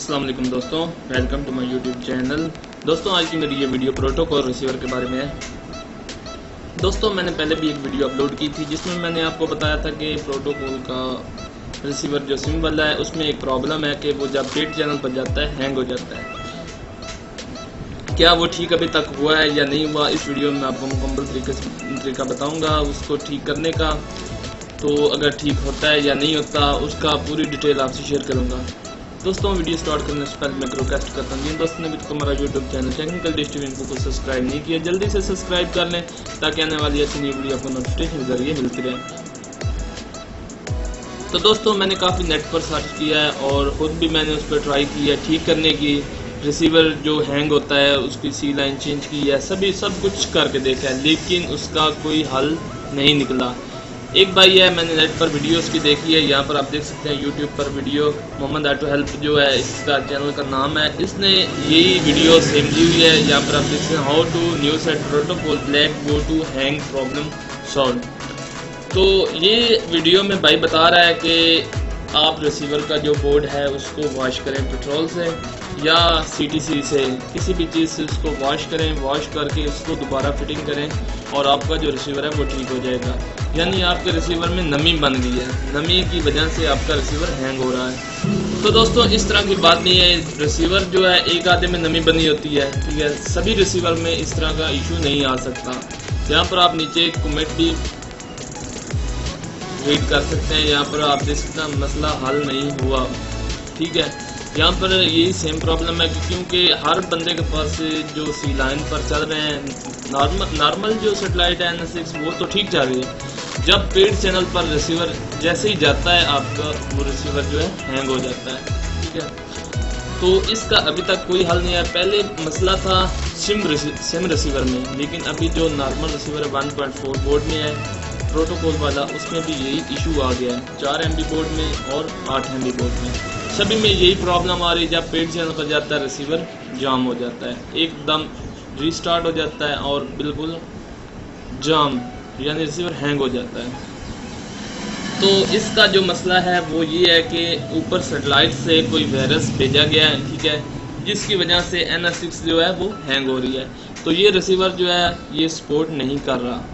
अस्सलाम वालेकुम दोस्तों, welcome to my YouTube channel. दोस्तों आज की मेरी ये वीडियो प्रोटोकॉल रिसीवर के बारे में है। दोस्तों मैंने पहले भी एक वीडियो अपलोड की थी जिसमें मैंने आपको बताया था कि प्रोटोकॉल का रिसीवर जो सिम वाला है उसमें एक प्रॉब्लम है कि वो जब पेड चैनल पर जाता है हैंग हो जाता है। क्या वो ठीक अभी तक हुआ है या नहीं हुआ, इस वीडियो में आपको मुकम्मल तरीका बताऊँगा उसको ठीक करने का। तो अगर ठीक होता है या नहीं होता उसका पूरी डिटेल आपसे शेयर करूँगा। दोस्तों वीडियो स्टार्ट करने से पहले मैं रिक्वेस्ट करता हूँ जिन दोस्तों ने भी हमारा YouTube channel technical dish info को सब्सक्राइब नहीं किया जल्दी से सब्सक्राइब कर लें ताकि आने वाली अच्छी नई वीडियो आपको नोटिफिकेशन के जरिए मिलती रहे। तो दोस्तों मैंने काफ़ी नेट पर सर्च किया है और ख़ुद भी मैंने उस पर ट्राई की है ठीक करने की। रिसीवर जो हैंग होता है उसकी सी लाइन चेंज की है, सब कुछ करके देखा है लेकिन उसका कोई हल नहीं निकला। एक भाई है, मैंने नेट पर वीडियोस की देखी है, यहाँ पर आप देख सकते हैं यूट्यूब पर वीडियो मोहम्मद ऑटो हेल्प जो है इसका चैनल का नाम है, इसने यही वीडियो सेम दी हुई है। यहाँ पर आप देख सकते हैं how to new set protocol black go to hang problem solve. तो ये वीडियो में भाई बता रहा है कि आप रिसीवर का जो बोर्ड है उसको वॉश करें पेट्रोल से या CTC से, किसी भी चीज़ से उसको वॉश करें, वॉश करके उसको दोबारा फिटिंग करें और आपका जो रिसीवर है वो ठीक हो जाएगा। यानी आपके रिसीवर में नमी बन गई है, नमी की वजह से आपका रिसीवर हैंग हो रहा है। तो दोस्तों इस तरह की बात नहीं है, रिसीवर जो है एक आधे में नमी बनी होती है, ठीक है, सभी रिसीवर में इस तरह का इशू नहीं आ सकता। यहाँ पर आप नीचे कमेंट भी रीड कर सकते हैं, यहाँ पर आप देख सकते हैं मसला हल नहीं हुआ, ठीक है। यहाँ पर यही सेम प्रॉब्लम है क्योंकि हर बंदे के पास जो सी लाइन पर चल रहे हैं नॉर्मल जो सेटेलाइट है NS6 वो तो ठीक जा रही है। जब पेड चैनल पर रिसीवर जैसे ही जाता है आपका वो रिसीवर जो है हैंग हो जाता है, ठीक है। तो इसका अभी तक कोई हल नहीं है। पहले मसला था सिम रिसीवर में, लेकिन अभी जो नॉर्मल रिसीवर 1.4 बोर्ड में है प्रोटोकॉल वाला उसमें भी यही इशू आ गया है, 4 MB बोर्ड में और 8 MB बोर्ड में, सभी में यही प्रॉब्लम आ रही है। जब पेड चैनल पर जाता है रिसीवर जाम हो जाता है, एकदम रीस्टार्ट हो जाता है और बिल्कुल जाम यानी रिसीवर हैंग हो जाता है। तो इसका जो मसला है वो ये है कि ऊपर सेटेलाइट से कोई वायरस भेजा गया है, ठीक है, जिसकी वजह से NS6 जो है वो हैंग हो रही है। तो ये रिसीवर जो है ये सपोर्ट नहीं कर रहा।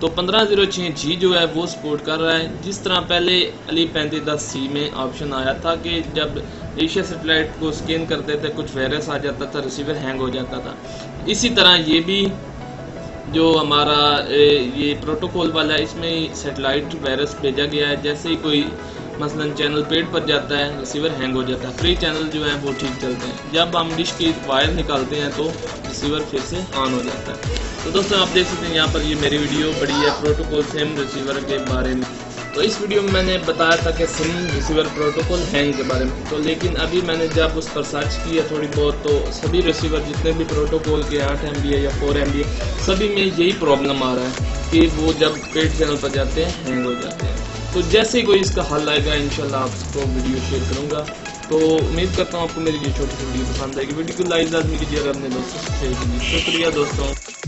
तो 1506G जो है वो सपोर्ट कर रहा है। जिस तरह पहले अली 3510C में ऑप्शन आया था कि जब एशिया सेटेलाइट को स्कैन करते थे कुछ वायरस आ जाता था, रिसीवर हैंग हो जाता था, इसी तरह ये भी जो हमारा ये प्रोटोकॉल वाला है इसमें सेटेलाइट वायरस भेजा गया है। जैसे ही कोई मसलन चैनल पेड पर जाता है रिसीवर हैंग हो जाता है, फ्री चैनल जो है वो ठीक चलते हैं। जब हम डिश की वायर निकालते हैं तो रिसीवर फिर से ऑन हो जाता है। तो दोस्तों आप देख सकते हैं यहाँ पर ये मेरी वीडियो बड़ी है प्रोटोकॉल सिम रिसीवर के बारे में। तो इस वीडियो में मैंने बताया था कि सिम रिसीवर प्रोटोकॉल हैंग के बारे में। तो लेकिन अभी मैंने जब उस पर सर्च किया थोड़ी बहुत तो सभी रिसीवर जितने भी प्रोटोकॉल के 8 MB है या 4 MB है सभी में यही प्रॉब्लम आ रहा है कि वो जब पेड चैनल पर जाते हैं हैंग हो जाते हैं। तो जैसे ही कोई इसका हल आएगा इंशाल्लाह आपको वीडियो शेयर करूँगा। तो उम्मीद करता हूँ आपको मेरी ये छोटी सी वीडियो पसंद आएगी। वीडियो को लाइक लाजमी कीजिए और अपने दोस्तों से शेयर कीजिए। शुक्रिया दोस्तों।